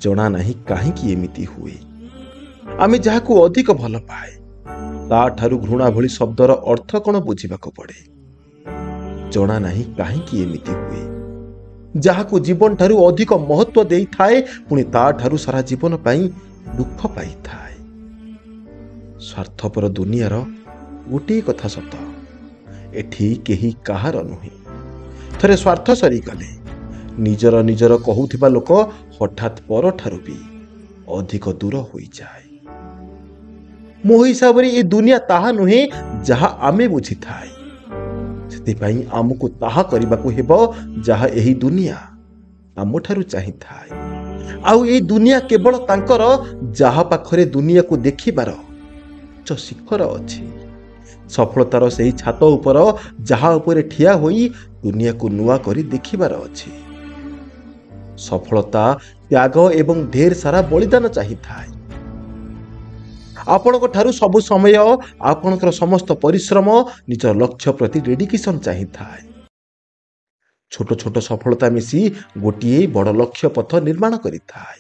ଜଣା ନାହିଁ କାହିଁକି ଏମିତି ହୁଏ। ଆମେ ଯାହାକୁ ଅଧିକ ଭଲ ପାଏ ତାଠାରୁ ଘୃଣା ଭଳି ଶବ୍ଦର ଅର୍ଥ କ'ଣ ବୁଝିବାକୁ ପଡ଼େ। ଜଣା ନାହିଁ କାହିଁକି ଏମିତି ହୁଏ। ଯାହାକୁ ଜୀବନ ଠାରୁ ଅଧିକ ମହତ୍ଵ ଦେଇଥାଏ ପୁଣି ତାଠାରୁ ସାରା ଜୀବନ ପାଇଁ ଦୁଃଖ ପାଇଥାଏ। ସ୍ୱାର୍ଥପର ଦୁନିଆର ଗୋଟିଏ କଥା ସତ, ଏଠି କେହି କାହାର ନୁହେଁ। ଥରେ ସ୍ୱାର୍ଥ ସରିଗଲେ ନିଜର ନିଜର କହୁଥିବା ଲୋକ ହଠାତ୍ ପରଠାରୁ ବି ଅଧିକ ଦୂର ହୋଇଯାଏ। ମୋ ହିସାବରେ ଏ ଦୁନିଆ ତାହା ନୁହେଁ ଯାହା ଆମେ ବୁଝିଥାଏ। ସେଥିପାଇଁ ଆମକୁ ତାହା କରିବାକୁ ହେବ ଯାହା ଏହି ଦୁନିଆ ଆମଠାରୁ ଚାହିଁଥାଏ। ଆଉ ଏହି ଦୁନିଆ କେବଳ ତାଙ୍କର ଯାହା ପାଖରେ ଦୁନିଆକୁ ଦେଖିବାର ଉଚ୍ଚ ଶିଖର ଅଛି। ସଫଳତାର ସେହି ଛାତ ଉପର ଯାହା ଉପରେ ଠିଆ ହୋଇ ଦୁନିଆକୁ ନୂଆ କରି ଦେଖିବାର ଅଛି। ସଫଳତା ତ୍ୟାଗ ଏବଂ ଢେର ସାରା ବଳିଦାନ ଚାହିଁଥାଏ। ଆପଣଙ୍କ ଠାରୁ ସବୁ ସମୟ ଆପଣଙ୍କର ସମସ୍ତ ପରିଶ୍ରମ ନିଜ ଲକ୍ଷ୍ୟ ପ୍ରତି ଡେଡିକେସନ ଚାହିଁଥାଏ। ଛୋଟ ଛୋଟ ସଫଳତା ମିଶି ଗୋଟିଏ ବଡ଼ ଲକ୍ଷ୍ୟ ପଥ ନିର୍ମାଣ କରିଥାଏ।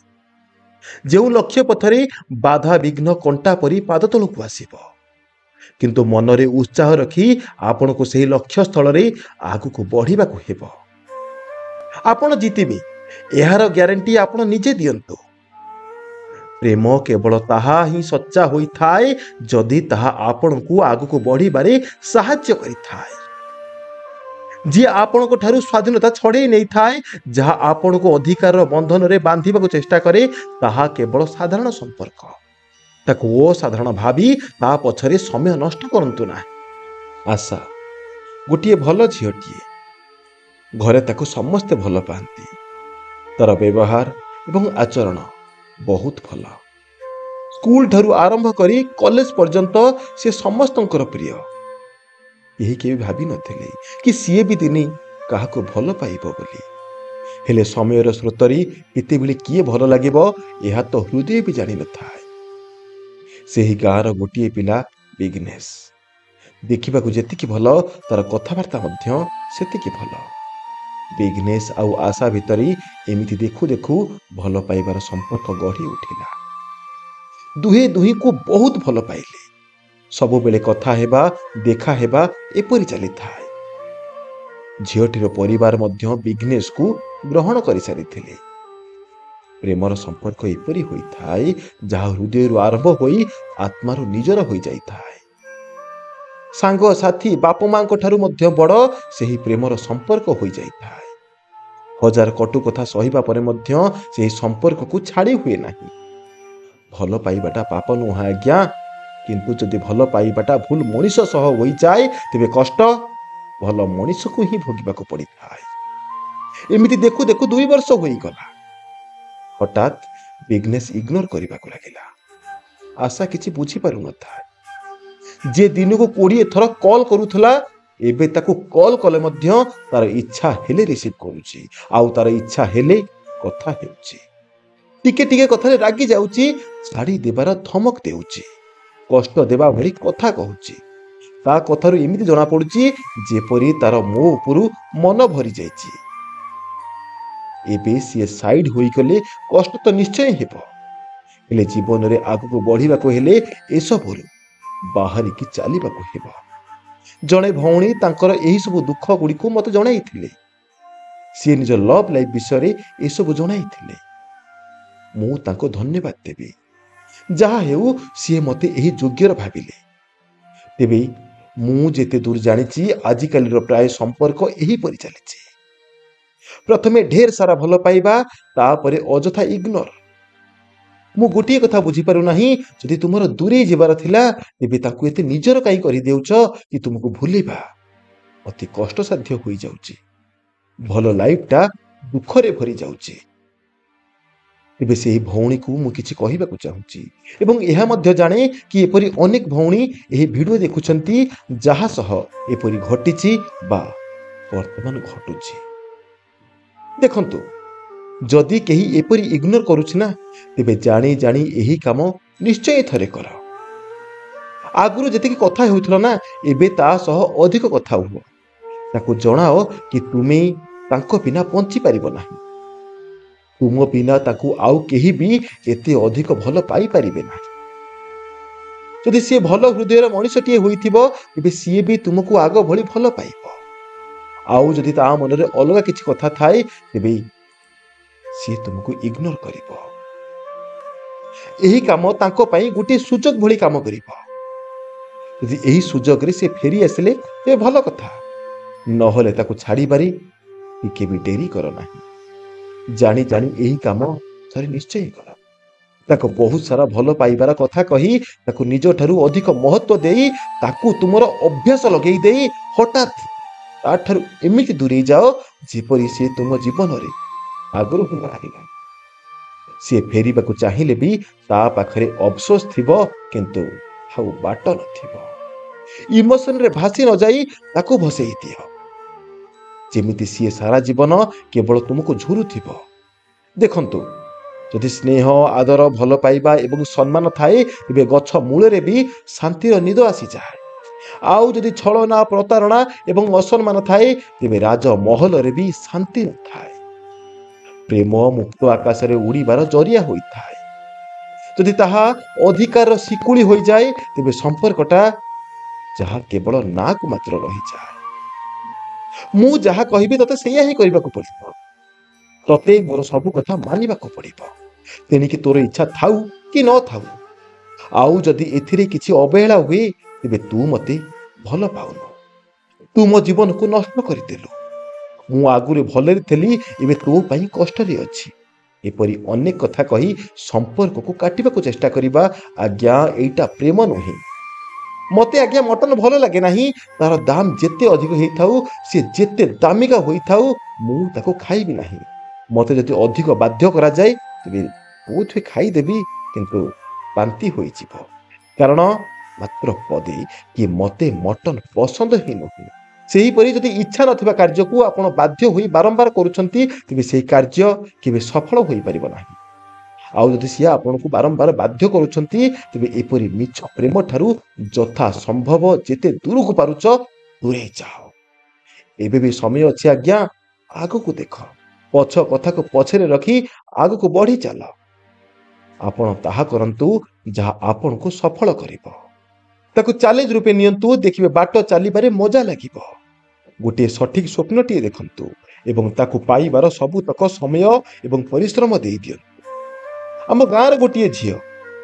ଯେଉଁ ଲକ୍ଷ୍ୟ ପଥରେ ବାଧା ବିଘ୍ନ କଣ୍ଟା ପରି ପାଦ ତଳକୁ ଆସିବ, କିନ୍ତୁ ମନରେ ଉତ୍ସାହ ରଖି ଆପଣଙ୍କୁ ସେହି ଲକ୍ଷ୍ୟ ସ୍ଥଳରେ ଆଗକୁ ବଢ଼ିବାକୁ ହେବ। ଆପଣ ଜିତିବେ ଏହାର ଗ୍ୟାରେଣ୍ଟି ଆପଣ ନିଜେ ଦିଅନ୍ତୁ। ପ୍ରେମ କେବଳ ତାହା ହିଁ ସଚ୍ଚା ହୋଇଥାଏ ଯଦି ତାହା ଆପଣଙ୍କୁ ଆଗକୁ ବଢ଼ିବାରେ ସାହାଯ୍ୟ କରିଥାଏ। ଯିଏ ଆପଣଙ୍କ ଠାରୁ ସ୍ୱାଧୀନତା ଛଡ଼େଇ ନେଇଥାଏ, ଯାହା ଆପଣଙ୍କୁ ଅଧିକାରର ବନ୍ଧନରେ ବାନ୍ଧିବାକୁ ଚେଷ୍ଟା କରେ, ତାହା କେବଳ ସାଧାରଣ ସମ୍ପର୍କ। ତାକୁ ଅସାଧାରଣ ଭାବି ତା ପଛରେ ସମୟ ନଷ୍ଟ କରନ୍ତୁ ନାହିଁ। ଆଶା ଗୋଟିଏ ଭଲ ଝିଅଟିଏ। ଘରେ ତାକୁ ସମସ୍ତେ ଭଲ ପାଆନ୍ତି। ତାର ବ୍ୟବହାର ଏବଂ ଆଚରଣ ବହୁତ ଭଲ। ସ୍କୁଲ ଠାରୁ ଆରମ୍ଭ କରି କଲେଜ ପର୍ଯ୍ୟନ୍ତ ସେ ସମସ୍ତଙ୍କର ପ୍ରିୟ। କେହି କେବେ ଭାବିନଥିଲେ କି ସିଏ ବି ଦିନେ କାହାକୁ ଭଲ ପାଇବ ବୋଲି। ହେଲେ ସମୟର ସ୍ରୋତରେ କେତେବେଳେ କିଏ ଭଲ ଲାଗିବ ଏହା ତ ହୃଦୟ ବି ଜାଣିନଥାଏ। ସେହି ଗାଁର ଗୋଟିଏ ପିଲା ବିଘ୍ନେଶ। ଦେଖିବାକୁ ଯେତିକି ଭଲ ତାର କଥାବାର୍ତ୍ତା ମଧ୍ୟ ସେତିକି ଭଲ। ବିଘ୍ନେଶ ଆଉ ଆଶା ଭିତରେ ଏମିତି ଦେଖୁ ଦେଖୁ ଭଲ ପାଇବାର ସମ୍ପର୍କ ଗଢ଼ି ଉଠିଲା। ଦୁହେଁ ଦୁହିଁକୁ ବହୁତ ଭଲ ପାଇଲେ। ସବୁବେଳେ କଥା ହେବା ଦେଖା ହେବା ଏପରି ଚାଲିଥାଏ। ଝିଅଟିର ପରିବାର ମଧ୍ୟ ବିଘ୍ନେଶକୁ ଗ୍ରହଣ କରିସାରିଥିଲେ। ପ୍ରେମର ସମ୍ପର୍କ ଏପରି ହୋଇଥାଏ ଯାହା ହୃଦୟରୁ ଆରମ୍ଭ ହୋଇ ଆତ୍ମାରୁ ନିଜର ହୋଇଯାଇଥାଏ। ସାଙ୍ଗସାଥୀ ବାପା ମାଙ୍କ ଠାରୁ ମଧ୍ୟ ବଡ଼ ସେହି ପ୍ରେମର ସମ୍ପର୍କ ହୋଇଯାଇଥାଏ। ହଜାର କଟୁ କଥା ସହିବା ପରେ ମଧ୍ୟ ସେହି ସମ୍ପର୍କକୁ ଛାଡ଼ି ହୁଏ ନାହିଁ। ଭଲ ପାଇବାଟା ପାପ ନୁହଁ ଆଜ୍ଞା, କିନ୍ତୁ ଯଦି ଭଲ ପାଇବାଟା ଭୁଲ ମଣିଷ ସହ ହୋଇଯାଏ ତେବେ କଷ୍ଟ ଭଲ ମଣିଷକୁ ହିଁ ଭୋଗିବାକୁ ପଡ଼ିଥାଏ। ଏମିତି ଦେଖୁ ଦେଖୁ 2 ବର୍ଷ ହୋଇଗଲା। ହଠାତ୍ ବିଘ୍ନେଶ ଇଗ୍ନୋର କରିବାକୁ ଲାଗିଲା। ଆଶା କିଛି ବୁଝିପାରୁନଥାଏ। ଯେ ଦିନକୁ 20 ଥର କଲ୍ କରୁଥିଲା, ଏବେ ତାକୁ କଲ୍ କଲେ ମଧ୍ୟ ତାର ଇଚ୍ଛା ହେଲେ ରିସିଭ୍ କରୁଛି, ଆଉ ତାର ଇଚ୍ଛା ହେଲେ କଥା ହେଉଛି। ଟିକେ ଟିକେ କଥାରେ ରାଗି ଯାଉଛି, ଛାଡ଼ି ଦେବାର ଧମକ ଦେଉଛି, କଷ୍ଟ ଦେବା ଭଳି କଥା କହୁଛି। ତା କଥାରୁ ଏମିତି ଜଣାପଡ଼ୁଛି ଯେପରି ତାର ମୋ ଉପରୁ ମନ ଭରି ଯାଇଛି। ଏବେ ସିଏ ସାଇଡ୍ ହୋଇଗଲେ କଷ୍ଟ ତ ନିଶ୍ଚୟ ହେବ, ହେଲେ ଜୀବନରେ ଆଗକୁ ବଢ଼ିବାକୁ ହେଲେ ଏସବୁରୁ ବାହାରିକି ଚାଲିବାକୁ ହେବ। ଜଣେ ଭଉଣୀ ତାଙ୍କର ଏହିସବୁ ଦୁଃଖ ଗୁଡ଼ିକୁ ମୋତେ ଜଣାଇଥିଲେ। ସିଏ ନିଜ ଲଭ୍ ଲାଇଫ୍ ବିଷୟରେ ଏସବୁ ଜଣାଇଥିଲେ। ମୁଁ ତାଙ୍କୁ ଧନ୍ୟବାଦ ଦେବି। ଯାହା ହେଉ ସିଏ ମୋତେ ଏହି ଯୋଗ୍ୟର ଭାବିଲେ। ତେବେ ମୁଁ ଯେତେ ଦୂର ଜାଣିଛି ଆଜିକାଲିର ପ୍ରାୟ ସମ୍ପର୍କ ଏହିପରି ଚାଲିଛି। ପ୍ରଥମେ ଢେର ସାରା ଭଲ ପାଇବା, ତାପରେ ଅଯଥା ଇଗ୍ନୋର। ମୁଁ ଗୋଟିଏ କଥା ବୁଝିପାରୁନାହିଁ, ଯଦି ତୁମର ଦୂରେଇ ଯିବାର ଥିଲା ତେବେ ତାକୁ ଏତେ ନିଜର କାହିଁ କରିଦେଉଛ କି ତୁମକୁ ଭୁଲିବା ଅତି କଷ୍ଟସାଧ୍ୟ ହୋଇଯାଉଛି। ଭଲ ଲାଇଫଟା ଦୁଃଖରେ ଭରି ଯାଉଛି। ତେବେ ସେହି ଭଉଣୀକୁ ମୁଁ କିଛି କହିବାକୁ ଚାହୁଁଛି ଏବଂ ଏହା ମଧ୍ୟ ଜାଣେ କି ଏପରି ଅନେକ ଭଉଣୀ ଏହି ଭିଡ଼ିଓ ଦେଖୁଛନ୍ତି ଯାହା ସହ ଏପରି ଘଟିଛି ବା ବର୍ତ୍ତମାନ ଘଟୁଛି। ଦେଖନ୍ତୁ, ଯଦି କେହି ଏପରି ଇଗ୍ନୋର କରୁଛି ନା, ତେବେ ଜାଣି ଜାଣି ଏହି କାମ ନିଶ୍ଚୟ ଥରେ କର। ଆଗରୁ ଯେତିକି କଥା ହେଉଥିଲ ନା, ଏବେ ତା ସହ ଅଧିକ କଥା ହୁଅ। ତାକୁ ଜଣାଅ କି ତୁମେ ତାଙ୍କ ବିନା ବଞ୍ଚିପାରିବ ନାହିଁ। तुम बिना ताकू आउ केही भी एते अधिक भल पाई परिबे ना। जदि सी भल हृदयर मनुष्यटीए होइथिबो तेबे सी भी तुमको आग भली भल पाइबो। आउ जदि ता मनरे अलगा किछि कथा थाए तेबे सी तुमको इग्नोर करिबो। एही काम तांको पई गुटी सुजोग भली काम करिबो। यदि एही सुजोग रे से फेरी आसिले ते भल कथा, नहले ताकू छाड़ी बारी टिके भी डेरी कर नाही। जानी जानी एही काम थरे निश्चय कर। ताको बहुत सारा भल पाइबार कथा कही ताको निज ठारू अधिक महत्व देई ताकू तुमर अभ्यास लगेई देई हठात ताठारू एमिति दूरे जाओ जेपरी से तुम जीवन रे आगरू ही लागला। सी फेरिबाकू चाहिले भी ता पाखरे अफसोस थिबो किंतु हाउ बाट नथिबो। इमोशन रे भासी न जाई ताकू भसेई दियो जेमिति सी सारा जीवन केवल तुमको झुरुथिबो। देखंतु जदि स्नेह आदर भल पाइबा एवं सम्मान थाए तेबे गछ मूल भी शांतिर निद आसी जाए। आउ जदि छलना प्रतारणा एवं असम्मान थाए तेबे राजमहल रे भी शांति न थाए। प्रेम मुक्त आकाश रे उड़ीबार जरिया होइथाए। जदि ताहा अधिकार शिकुली होई जाए तेबे संपर्कटा जहा केवल नाक मात्र रही जाए। मु जहा कहिबे तते सेया ही करबाकू पड़िबो। तते मोर सब कथा मानिबाकू पड़िबो। तेणिकी तोर इच्छा थाउ कि न थाउ। आउ जदि एथिरे किछि अवहेला हुए तेबे तू मते भल पाउनु। तू मो जीवन को नष्ट करदेलु। मु आगुरे भलरे थेली एबे तो पई कष्ट रे अछि। एपरि अनेक कथा कही संपर्क को काटिबाकू चेष्टा करिबा आज्ञा एटा प्रेम नही। मते आज्ञा मटन भल लागे नाही। तार दाम जेते अधिक हेइथाउ से जेते दामिका होइथाउ मु ताको खाइबि नाही। मते जदि अधिक बाध्य करा जाय तेबे बहुत खाई देबी किंतु बांती होई जिवो। कारण मात्र पदे कि मते मटन पसंद ही नहीं। सेही परि जदि इच्छा नथिबा कार्य को आपण बाध्य होई बारंबार करूछंती तेबे सेही कार्य केबे सफल होई परिबो नाही। आउ जदि सिया आपण को बारंबार बाध्य करूछंती तेबे एपरि मिछ प्रेम ठारू जथा संभव जेते दूर को पारुछ दूरे जाओ। एबे भी समय अछि आज्ञा। आगो को देख, पछ कथा को पछरे रखी आगो को बढ़ी चल। आपण ताहा करंतु जहा आपण को सफल करिवो। ताकू चैलेंज रूपे नियंतु। देखिबे बाट चलीबारे मजा लागिवो। गोटे सठिक स्वप्नटीए देखंतु एवं ताकू पाइबार सबुतक समय एवं परिश्रम देई दियंतु। आम गाँव गोटे झील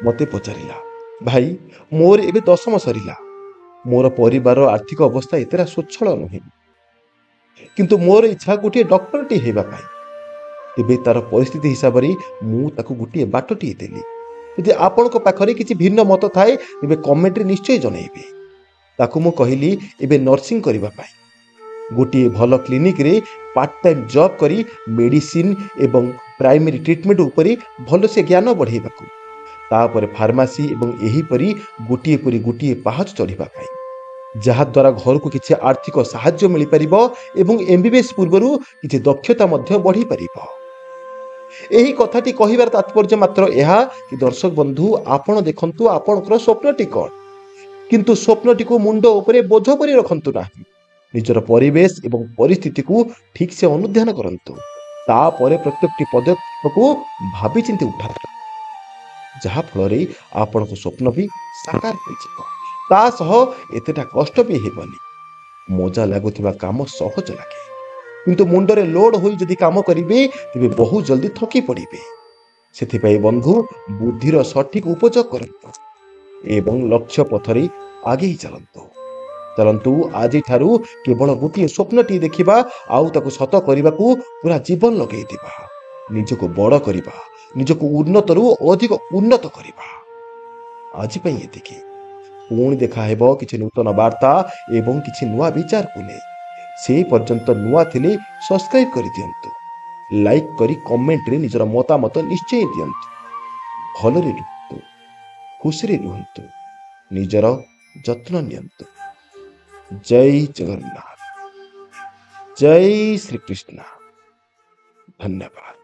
मते पचारिला, भाई मोर एबे 10म सरिला। मोर परिवार आर्थिक अवस्था एतेरा स्वच्छल नुहे किंतु मोर इच्छा गोटे डॉक्टर टी हेबा पाई। तेबे तार परिस्थिति हिसाब रे मु ताकू गोटे बाटटी देली। यदि आपण को पाखरे किछि भिन्न मत थाए तेबे कमेंट रे निश्चय जणाइबे। ताकू मु कहिली एबे नर्सिंग करिबा पाई। गोटे भल क्लिनिक रे पार्ट टाइम जॉब करी मेडिसिन एवं प्राइमरी ट्रीटमेंट उपरे भल से ज्ञान बढ़ेबाकू। तापर फार्मासी एवं एही परी गोटे परी गोटे पाहच चढ़िबा पाई जहा द्वारा घर को किछि आर्थिक सहाय्य मिल परिबो एवं एमबीबीएस पूर्वरु किछि दक्षता मध्य बढ़ी परिबो। एही कथाटी कहिबार तात्पर्य मात्र एहा कि दर्शक बंधु आपण देखंतु आपणकर स्वप्नटी कोन किंतु स्वप्नटी को मुंड उपरे बोझ परि रखंतु नाही। निजर परिवेश एवं परिस्थिति को ठीक से अनुध्यान करंतु। तापरे प्रत्येकटी पदक्षेप को भाबी चिंती उठांतु जहा फल आपण को स्वप्न भी साकार हो जिवो। ता सह एतेटा कष्ट भी हेबनी। मजा लागुथिबा काम सहज लागे किंतु मुंडरे लोड होई जदि काम करिवे तेबे बहुत जल्दी थकी पड़िबे। सेथिपाई बंधु बुद्धिर सठिक उपयोग करंतु एवं लक्ष्य पथरे आगे चलंतु। चलंतु आज ठारू केवल गोटे स्वप्नटी देखिबा आउ ताकू सत करबाकू पूरा जीवन लगेई दिबा। निजको बड़ करिबा, निजको उन्नतरू अधिक उन्नत करिबा। आज पई एतिकी। पुणी देखा हेबो किछि नूतन वार्ता एवं किछि नुआ विचार को नै। से पर्यंत नुआ थिले सब्सक्राइब करि दियंतु। लाइक करी कमेंट रे निजर मतामत निश्चय दियंतु। भलरे रुहंतु, खुशी रुहंतु, निजर जत्न नियंतु। जय जगन्नाथ, जय श्री कृष्ण। धन्यवाद।